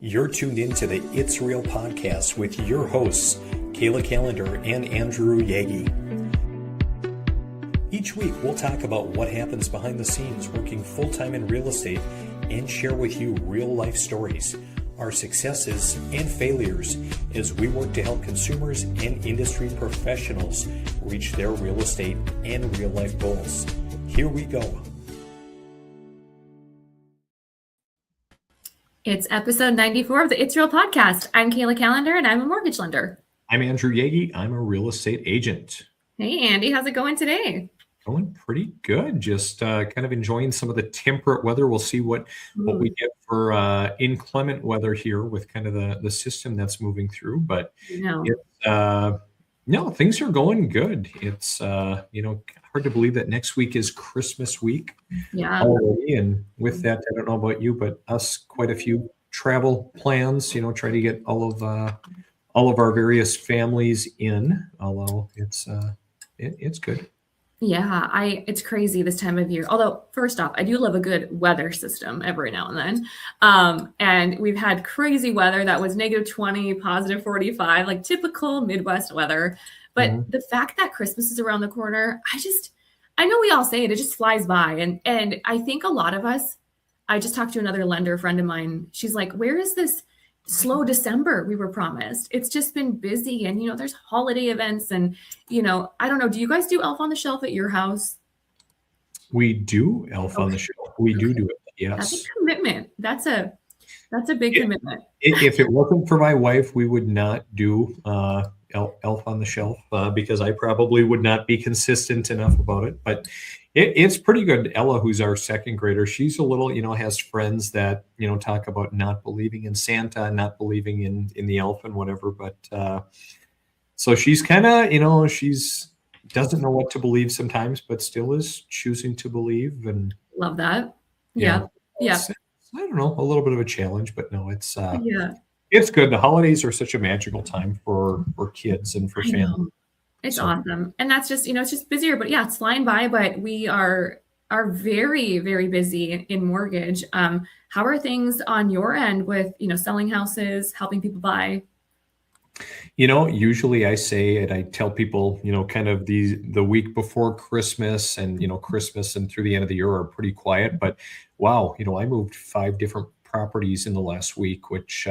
You're tuned in to the It's Real podcast with your hosts, Kayla Kallander and Andrew Yaggie. Each week, we'll talk about what happens behind the scenes working full-time in real estate and share with you real-life stories, our successes and failures as we work to help consumers and industry professionals reach their real estate and real-life goals. Here we go. It's episode 94 of the It's Real podcast. I'm Kayla Kallander, and I'm a mortgage lender. I'm Andrew Yaggie. I'm a real estate agent. Hey, Andy. How's it going today? Going pretty good. Just kind of enjoying some of the temperate weather. We'll see what we get for inclement weather here with kind of the system that's moving through. But no, things are going good. It's hard to believe that next week is Christmas week. Yeah. Already. And with that, I don't know about you, but us, quite a few travel plans. Try to get all of our various families in. Although it's good. Yeah, it's crazy this time of year. Although, first off, I do love a good weather system every now and then. And we've had crazy weather that was -20, +45, like typical Midwest weather. But the fact that Christmas is around the corner, I know we all say it just flies by. And I think a lot of us, I just talked to another lender friend of mine. She's like, where is this slow December we were promised? It's just been busy, and there's holiday events, and I don't know, do you guys do Elf on the Shelf at your house? We do Elf on the Shelf. We do it. Yes. That's a commitment. That's a big commitment. If it wasn't for my wife, we would not do Elf on the Shelf because I probably would not be consistent enough about it. But it's pretty good. Ella, who's our second grader, she's a little, has friends that, talk about not believing in Santa, not believing in the elf and whatever. But so she's kind of, she's doesn't know what to believe sometimes, but still is choosing to believe. And love that. Yeah. I don't know, a little bit of a challenge, but no, it's good. The holidays are such a magical time for kids and for families. It's awesome. And that's just, it's just busier, but yeah, it's flying by, but we are very, very busy in mortgage. How are things on your end with, selling houses, helping people buy? Usually I say, and I tell people, kind of the week before Christmas and, Christmas and through the end of the year are pretty quiet, but wow, I moved 5 different properties in the last week, which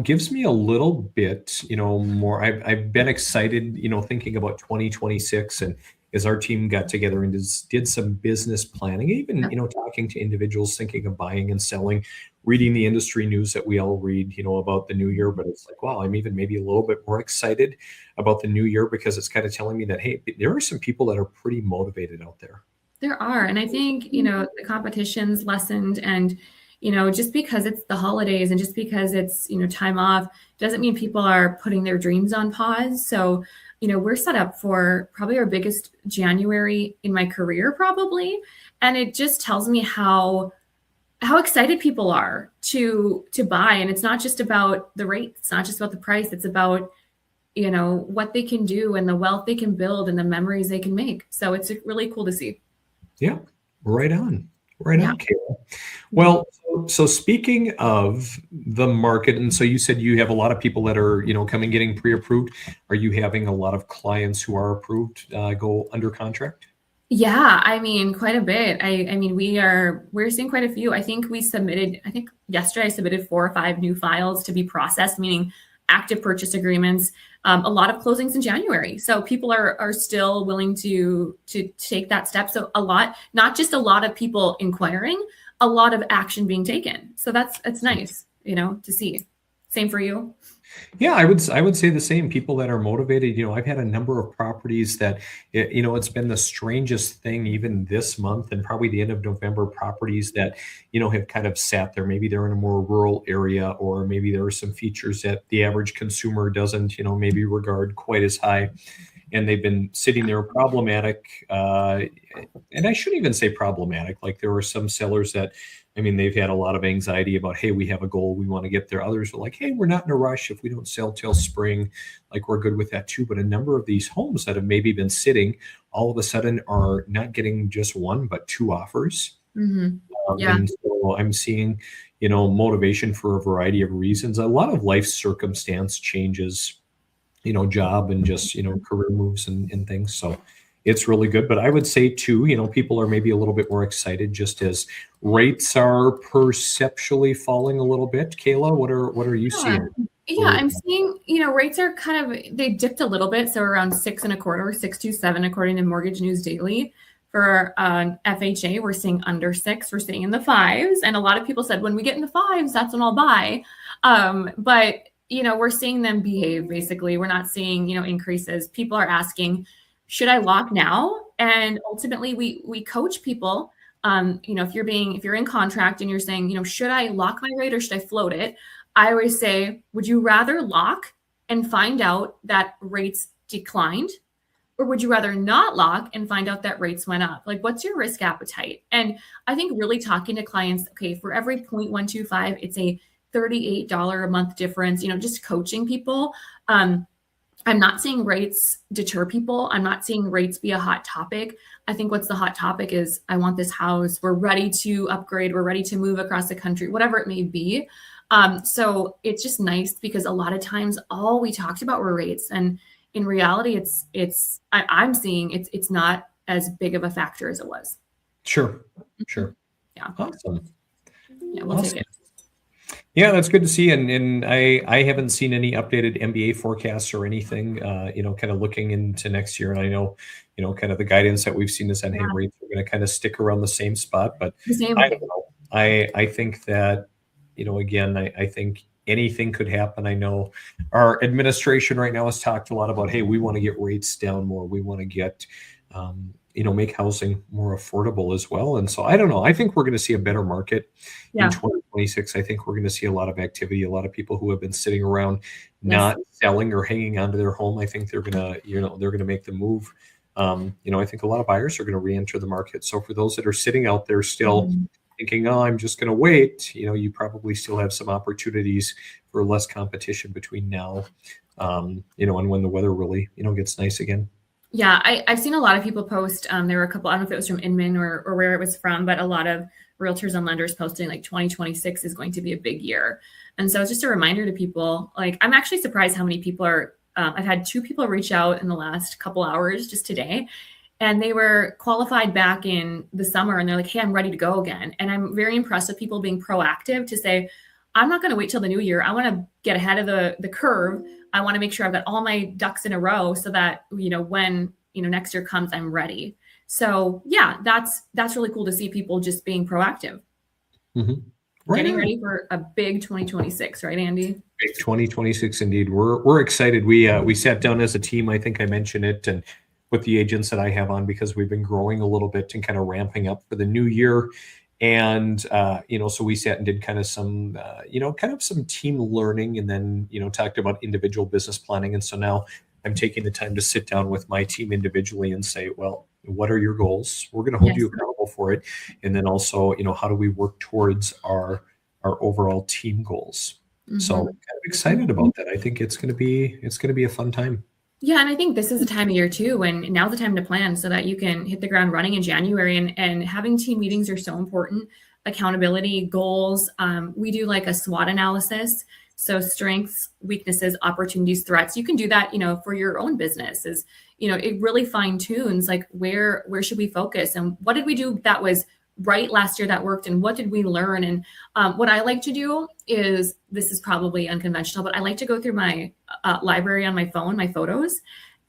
gives me a little bit, more. I've been excited, thinking about 2026, and as our team got together and did some business planning, even, talking to individuals thinking of buying and selling, reading the industry news that we all read, about the new year. But it's like, wow, I'm even maybe a little bit more excited about the new year because it's kind of telling me that, hey, there are some people that are pretty motivated out there. There are. And I think, the competition's lessened, and just because it's the holidays and just because it's, time off doesn't mean people are putting their dreams on pause. So, we're set up for probably our biggest January in my career, probably. And it just tells me how excited people are to buy. And it's not just about the rate. It's not just about the price. It's about, what they can do and the wealth they can build and the memories they can make. So it's really cool to see. Yeah, right on. Right on, Kayla. Well, so speaking of the market, and so you said you have a lot of people that are, coming getting pre-approved. Are you having a lot of clients who are approved go under contract? Yeah, quite a bit. We're seeing quite a few. I think yesterday I submitted 4 or 5 new files to be processed, meaning active purchase agreements. A lot of closings in January. So people are still willing to take that step. So not just a lot of people inquiring, a lot of action being taken. So it's nice, to see. Same for you? Yeah, I would say the same. People that are motivated. I've had a number of properties that, it's been the strangest thing even this month and probably the end of November, properties that, have kind of sat there. Maybe they're in a more rural area, or maybe there are some features that the average consumer doesn't, maybe regard quite as high. And they've been sitting there problematic. And I shouldn't even say problematic. Like there were some sellers that, they've had a lot of anxiety about, hey, we have a goal, we want to get there. Others are like, hey, we're not in a rush. If we don't sell till spring, like we're good with that too. But a number of these homes that have maybe been sitting all of a sudden are not getting just 1, but 2 offers. Mm-hmm. Yeah. And so So I'm seeing, motivation for a variety of reasons. A lot of life circumstance changes, job and just, career moves and things. So it's really good. But I would say too, people are maybe a little bit more excited just as rates are perceptually falling a little bit. Kayla, what are you Yeah. seeing? Yeah, I'm seeing, rates are they dipped a little bit. So around 6.25, 6.27, according to Mortgage News Daily. For FHA, we're seeing under 6, we're seeing in the 5s. And a lot of people said, when we get in the 5s, that's when I'll buy. But, we're seeing them behave, basically. We're not seeing, increases. People are asking, should I lock now? And ultimately, we coach people. If you're in contract and you're saying, should I lock my rate or should I float it? I always say, would you rather lock and find out that rates declined? Or would you rather not lock and find out that rates went up? Like, what's your risk appetite? And I think really talking to clients, okay, for every 0.125, it's a $38 a month difference, just coaching people. I'm not seeing rates deter people. I'm not seeing rates be a hot topic. I think what's the hot topic is, I want this house. We're ready to upgrade. We're ready to move across the country, whatever it may be. So it's just nice because a lot of times all we talked about were rates, and in reality, I'm seeing it's not as big of a factor as it was. Sure. Yeah. Awesome. Yeah, we'll take it. Yeah, that's good to see. And I haven't seen any updated MBA forecasts or anything, kind of looking into next year. And I know, kind of the guidance that we've seen is that, hey, rates are going to kind of stick around the same spot. But I don't know. I think that, again, I think anything could happen. I know our administration right now has talked a lot about, hey, we want to get rates down more. We want to get, make housing more affordable as well. And so I don't know. I think we're going to see a better market in 2026. I think we're going to see a lot of activity, a lot of people who have been sitting around not selling or hanging onto their home. I think they're going to, they're going to make the move. I think a lot of buyers are going to re-enter the market. So for those that are sitting out there still thinking, oh, I'm just going to wait, you probably still have some opportunities for less competition between now, and when the weather really, gets nice again. Yeah, I've seen a lot of people post. There were a couple, I don't know if it was from Inman or where it was from, but a lot of realtors and lenders posting like 2026 is going to be a big year. And so it's just a reminder to people, like, I'm actually surprised how many people are, I've had 2 people reach out in the last couple hours just today, and they were qualified back in the summer and they're like, hey, I'm ready to go again. And I'm very impressed with people being proactive to say, I'm not going to wait till the new year. I want to get ahead of the curve. I want to make sure I've got all my ducks in a row so that, when, next year comes, I'm ready. So yeah, that's really cool to see people just being proactive. Right. Getting ready for a big 2026, right, Andy? Big 2026 indeed. We're excited. We sat down as a team. I think I mentioned it, and with the agents that I have on, because we've been growing a little bit and kind of ramping up for the new year. And, so we sat and did kind of some, some team learning, and then, talked about individual business planning. And so now I'm taking the time to sit down with my team individually and say, well, what are your goals? We're going to hold you accountable for it. And then also, how do we work towards our overall team goals? So I'm kind of excited about that. I think it's going to be a fun time. Yeah, and I think this is the time of year too, when now's the time to plan so that you can hit the ground running in January. And having team meetings are so important. Accountability, goals. We do like a SWOT analysis. So strengths, weaknesses, opportunities, threats. You can do that, for your own business. It really fine tunes like where should we focus and what did we do that was right last year that worked, and what did we learn? And what I like to do is, this is probably unconventional, but I like to go through my library on my phone, my photos,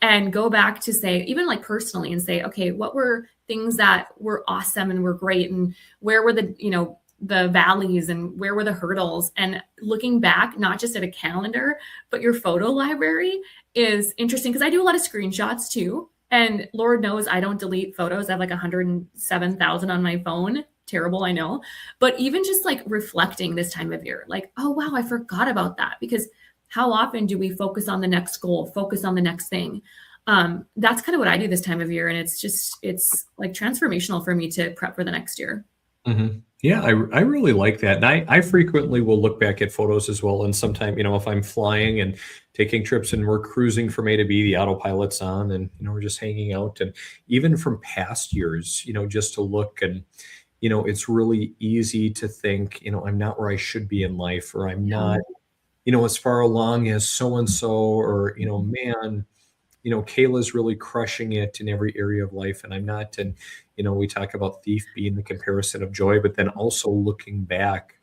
and go back to say, even like personally, and say, okay, what were things that were awesome and were great, and where were the valleys and where were the hurdles? And looking back, not just at a calendar, but your photo library is interesting, because I do a lot of screenshots too. And Lord knows I don't delete photos. I have like 107,000 on my phone. Terrible, I know. But even just like reflecting this time of year, like, oh, wow, I forgot about that. Because how often do we focus on the next goal, focus on the next thing? That's kind of what I do this time of year. And it's like transformational for me to prep for the next year. Mm-hmm. Yeah, I really like that. And I frequently will look back at photos as well. And sometimes, if I'm flying and taking trips and we're cruising from A to B, the autopilot's on, and, we're just hanging out. And even from past years, just to look and, it's really easy to think, I'm not where I should be in life, or I'm not, as far along as so and so, or, man, Kayla's really crushing it in every area of life, and I'm not. And, we talk about thief being the comparison of joy, but then also looking back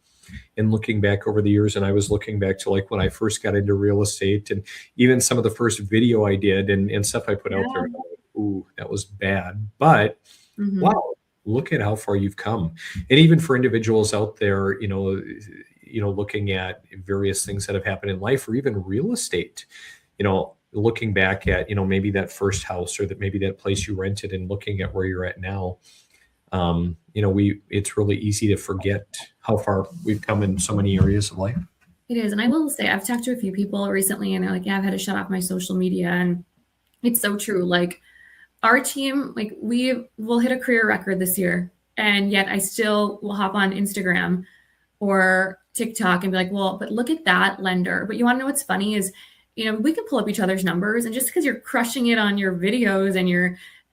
over the years. And I was looking back to like when I first got into real estate, and even some of the first video I did, and stuff I put out there. And I'm like, ooh, that was bad. But wow, look at how far you've come. And even for individuals out there, looking at various things that have happened in life, or even real estate, looking back at, maybe that first house, or that maybe that place you rented, and looking at where you're at now. It's really easy to forget how far we've come in so many areas of life. It is. And I will say, I've talked to a few people recently, and they're like, yeah, I've had to shut off my social media. And it's so true. Like, our team, like, we will hit a career record this year, and yet I still will hop on Instagram or TikTok and be like, well, but look at that lender. But you want to know what's funny is, we can pull up each other's numbers, and just because you're crushing it on your videos and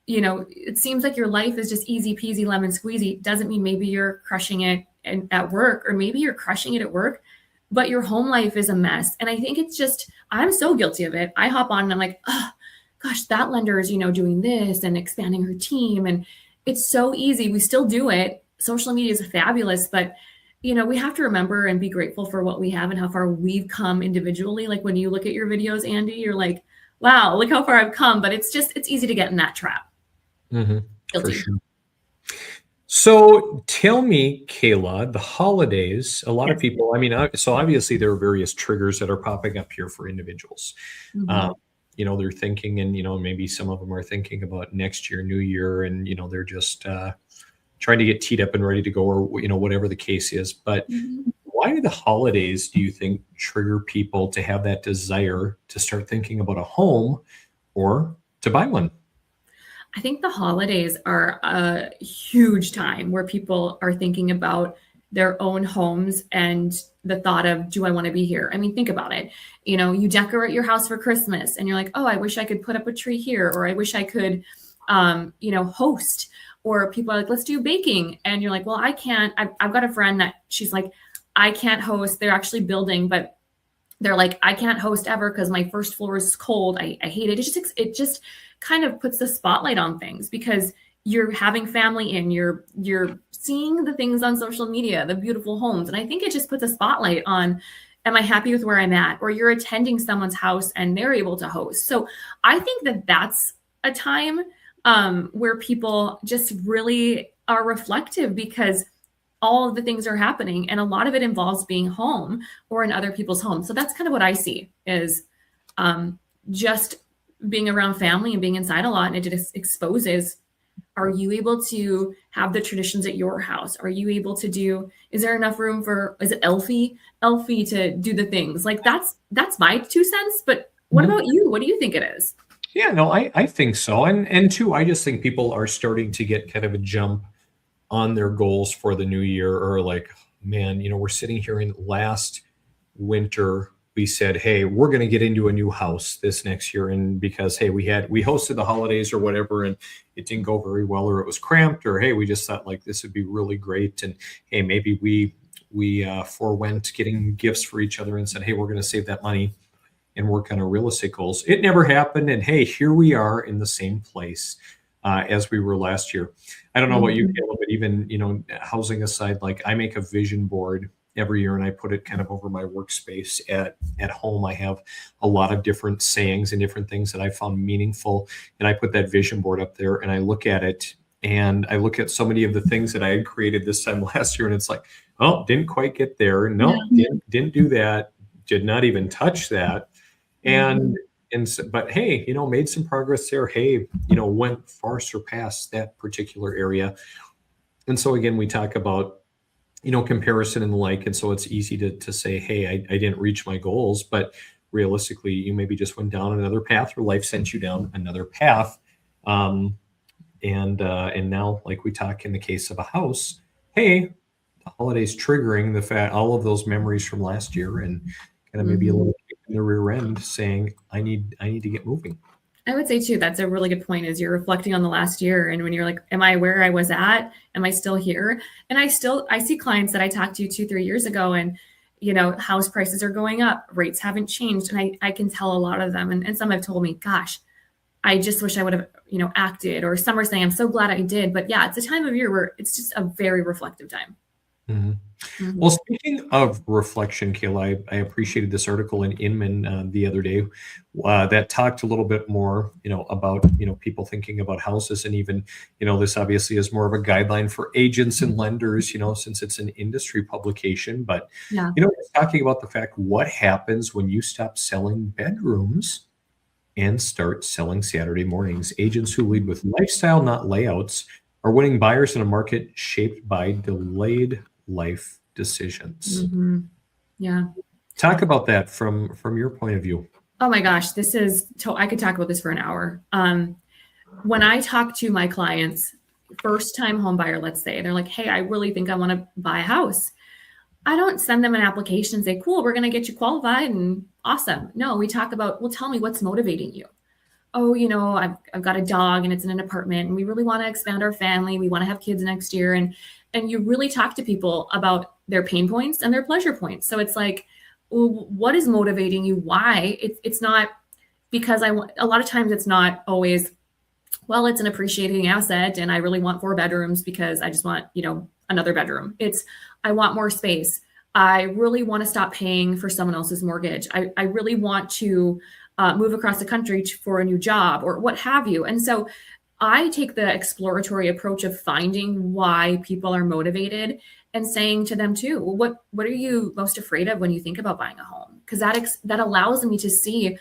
it seems like your life is just easy peasy lemon squeezy, doesn't mean maybe you're crushing it at work, or maybe you're crushing it at work, but your home life is a mess. And I think it's just, I'm so guilty of it. I hop on and I'm like, oh gosh, that lender is, doing this and expanding her team. And it's so easy. We still do it. Social media is fabulous, but we have to remember and be grateful for what we have and how far we've come individually. Like, when you look at your videos, Andy, you're like, wow, look how far I've come. But it's easy to get in that trap. For sure. So tell me, Kayla, the holidays, a lot of people, so obviously there are various triggers that are popping up here for individuals. They're thinking, and, maybe some of them are thinking about next year, new year, and, they're just trying to get teed up and ready to go, or, whatever the case is. But why do the holidays, do you think, trigger people to have that desire to start thinking about a home or to buy one? I think the holidays are a huge time where people are thinking about their own homes and the thought of, do I want to be here? I mean, think about it. You decorate your house for Christmas and you're like, oh, I wish I could put up a tree here, or I wish I could, host. Or people are like, let's do baking. And you're like, well, I can't. I've got a friend that she's like, I can't host. They're actually building, but they're like, I can't host ever because my first floor is cold. I hate it. It just kind of puts the spotlight on things, because you're having family in, you're seeing the things on social media, the beautiful homes. And I think it just puts a spotlight on, am I happy with where I'm at? Or you're attending someone's house and they're able to host. So I think that that's a time where people just really are reflective, because all of the things are happening, and a lot of it involves being home or in other people's homes. So that's kind of what I see is just being around family and being inside a lot. And it just exposes, are you able to have the traditions at your house? Are you able to is there enough room for, is it Elfie to do the things? Like, that's my 2 cents. But what about you? What do you think it is? Yeah, no, I think so. And two, I just think people are starting to get kind of a jump on their goals for the new year, or like, man, we're sitting here in last winter, we said, hey, we're going to get into a new house this next year. And because, hey, we hosted the holidays or whatever, and it didn't go very well, or it was cramped, or, hey, we just thought like this would be really great. And, hey, maybe we forewent getting gifts for each other and said, hey, we're going to save that money and work on our real estate goals. It never happened. And, hey, here we are in the same place as we were last year. I don't know about you, Kayla, but even, housing aside, like, I make a vision board every year and I put it kind of over my workspace at home. I have a lot of different sayings and different things that I found meaningful. And I put that vision board up there and I look at it, and I look at so many of the things that I had created this time last year. And it's like, oh, didn't quite get there. No, didn't do that. Did not even touch that. But hey, made some progress there. Hey, went far surpassed that particular area. And so again, we talk about, comparison and the like. And so it's easy to say, hey, I didn't reach my goals, but realistically, you maybe just went down another path, or life sent you down another path. And now, like we talk in the case of a house, hey, the holidays triggering the fact, all of those memories from last year, and kind of maybe a little kick in the rear end saying, I need to get moving. I would say too, that's a really good point is you're reflecting on the last year. And when you're like, am I where I was at? Am I still here? And I see clients that I talked to 2-3 years ago and, house prices are going up, rates haven't changed. And I can tell a lot of them. And some have told me, gosh, I just wish I would have, acted, or some are saying, I'm so glad I did. But yeah, it's a time of year where it's just a very reflective time. Mhm. Mhm. Well, speaking of reflection, Kayla, I appreciated this article in Inman the other day that talked a little bit more, about people thinking about houses, and even this obviously is more of a guideline for agents and lenders, since it's an industry publication. But Yeah. it's talking about the fact what happens when you stop selling bedrooms and start selling Saturday mornings. Agents who lead with lifestyle, not layouts, are winning buyers in a market shaped by delayed life decisions. Hmm. Yeah. Talk about that from your point of view. Oh my gosh, I could talk about this for an hour. When I talk to my clients, first time home buyer, let's say, they're like, hey, I really think I want to buy a house. I don't send them an application and say, cool, we're going to get you qualified and awesome. No, we talk about, well, tell me what's motivating you. Oh, I've got a dog and it's in an apartment and we really want to expand our family. We want to have kids next year. And you really talk to people about their pain points and their pleasure points. So it's like, well, what is motivating you? Why? It's not because a lot of times it's not always, well, it's an appreciating asset and I really want 4 bedrooms because I just want, another bedroom. It's, I want more space. I really want to stop paying for someone else's mortgage. I really want to move across the country for a new job or what have you. And so I take the exploratory approach of finding why people are motivated and saying to them too, well, what are you most afraid of when you think about buying a home? Because that allows me to see,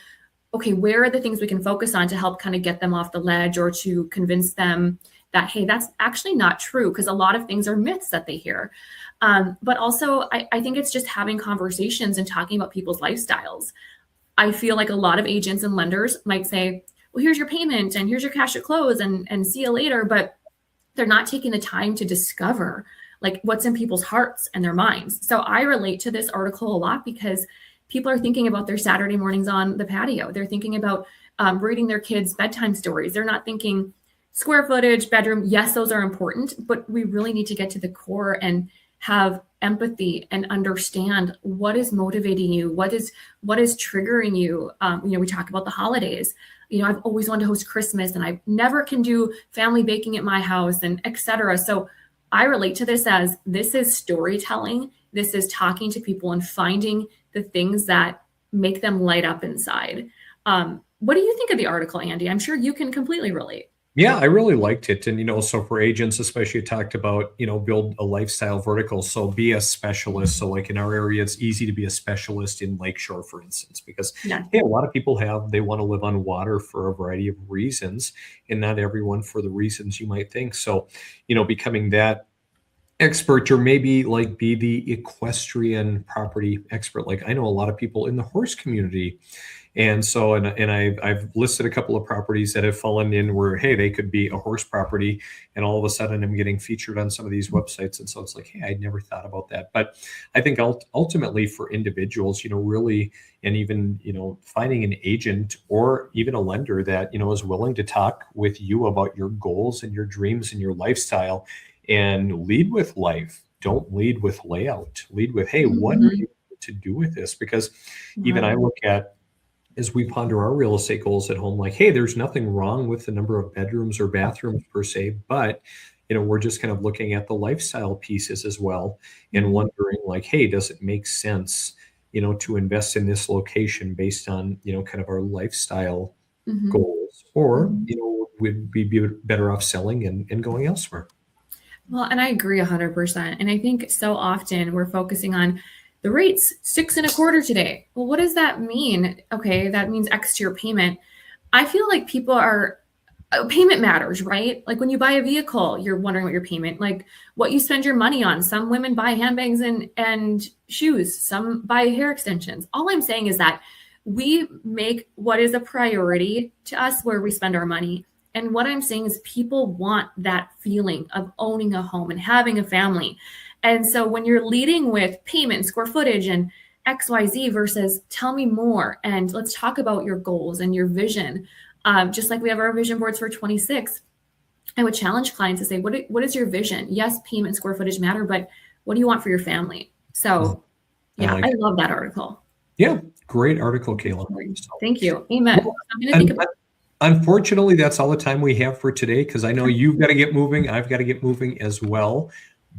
okay, where are the things we can focus on to help kind of get them off the ledge or to convince them that, hey, that's actually not true, because a lot of things are myths that they hear. But also, I think it's just having conversations and talking about people's lifestyles. I feel like a lot of agents and lenders might say, well, here's your payment and here's your cash at close and see you later. But they're not taking the time to discover like what's in people's hearts and their minds. So I relate to this article a lot because people are thinking about their Saturday mornings on the patio. They're thinking about reading their kids' bedtime stories. They're not thinking square footage, bedroom. Yes, those are important, but we really need to get to the core and have empathy and understand what is motivating you, what is triggering you. We talk about the holidays. I've always wanted to host Christmas and I never can do family baking at my house and etc. So I relate to this as this is storytelling. This is talking to people and finding the things that make them light up inside. What do you think of the article, Andy? I'm sure you can completely relate. Yeah, I really liked it. And, so for agents, especially, it talked about, build a lifestyle vertical. So be a specialist. So like in our area, it's easy to be a specialist in Lakeshore, for instance, because Yeah. hey, a lot of people they want to live on water for a variety of reasons, and not everyone for the reasons you might think. So, becoming that expert, or maybe like be the equestrian property expert. Like I know a lot of people in the horse community. And so, and I've listed a couple of properties that have fallen in where, hey, they could be a horse property, and all of a sudden I'm getting featured on some of these websites. And so it's like, hey, I'd never thought about that. But I think ultimately for individuals, really, and even, finding an agent or even a lender that, is willing to talk with you about your goals and your dreams and your lifestyle, and lead with life. Don't lead with layout. Lead with, hey, what are you going to do with this? Because even I look at, as we ponder our real estate goals at home, like, hey, there's nothing wrong with the number of bedrooms or bathrooms per se, but we're just kind of looking at the lifestyle pieces as well, and wondering like, hey, does it make sense, to invest in this location based on, kind of our lifestyle goals, or, would we be better off selling and going elsewhere? Well, and I agree 100%. And I think so often we're focusing on the rates 6.25 today. Well, what does that mean? Okay, that means X to your payment. I feel like people are payment matters, right? Like when you buy a vehicle, you're wondering what your payment, like what you spend your money on. Some women buy handbags and shoes, some buy hair extensions. All I'm saying is that we make what is a priority to us where we spend our money. And what I'm saying is people want that feeling of owning a home and having a family. And so when you're leading with payment, square footage, and XYZ versus tell me more, and let's talk about your goals and your vision, Just like we have our vision boards for 26, I would challenge clients to say, what is your vision? Yes, payment square footage matter, but what do you want for your family? So yeah, I love that article. Yeah, great article, Kayla. So, thank you. Amen. Well, unfortunately, that's all the time we have for today, because I know you've got to get moving. I've got to get moving as well.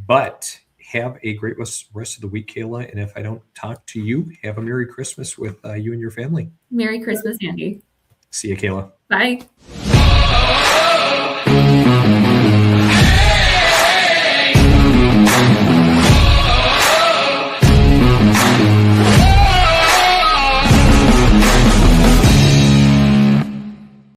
But have a great rest of the week, Kayla. And if I don't talk to you, have a Merry Christmas with you and your family. Merry Christmas, Andy. See you, Kayla. Bye.